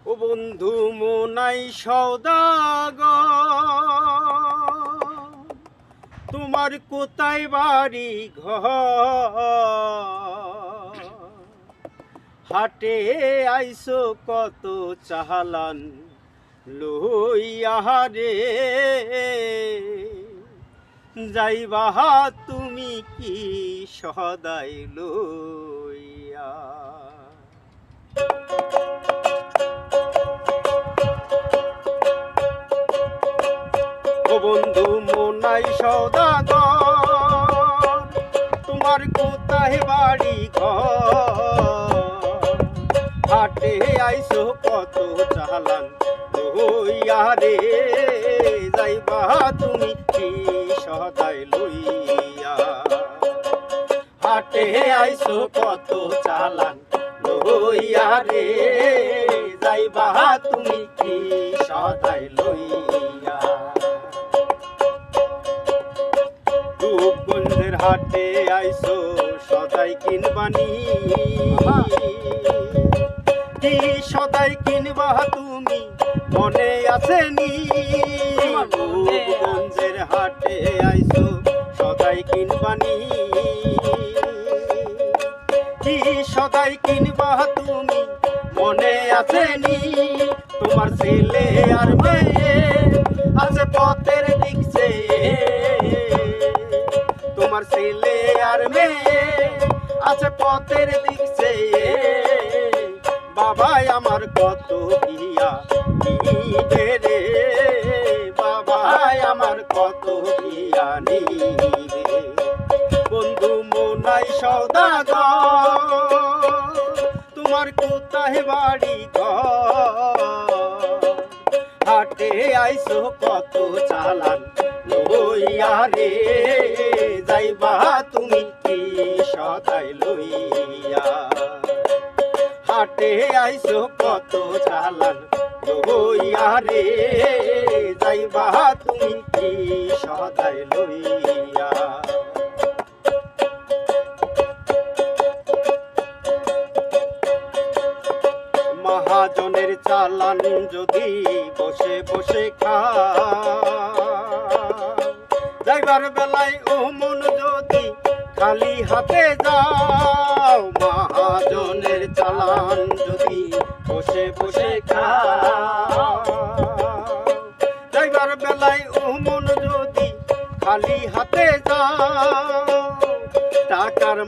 ও বন্ধু মোনাই সওদাগর, তোমার কোথায় বাড়ি ঘর? হাটে আইসো কত চাহালান লইয়া রে, যাইবা তুমি কি সদাই লইয়া? ও বন্ধু মোনাই সওদাগর, তোমার কোথায় বাড়ি ঘর? হাটে আইসো কত চালান লইয়া রে, যাইবা তুমি কি সদাই লইয়া? হাটে আইসো কত চালান লইয়া রে, যাইবা তুমি কি সদাই লইয়া? রূপগঞ্জের হাটে আইসো সদাই কিনবানি, কি সদাই কিনবা তুমি মনে আছে নি? রূপগঞ্জের হাটে আইসো সদাই কিনবানি, কি সদাই কিনবা তুমি মনে আছে নি? তোমার ছেলে আর মেয়ে আছে পথের দিক চেয়ে, তোমার ছেলে আর মেয়ে আছে পথের দিক চেয়ে, বাবাই আমার কত বিয়া নিবে রে, বাবাই আমার কত বিয়া নিবে। বন্ধু মোনাই সওদাগর, তোমার কোথায় বাড়ি ঘর? হাটে আইসো কত চালান লইয়া রে, যাইবা তুমি কি সদাই লইয়া? হাটে আইসো কত চালান লইয়া রে, যাইবা তুমি কি সদাই লইয়া? মহাজনের চালান যদি বসে বসে খা, যাইবার বেলায় ও মন যদি খালি হাতে যাও, মহাজনের চালান যদি বসে বসে খা, যাইবার বেলায় ও মন যদি খালি হাতে যাও, টাকার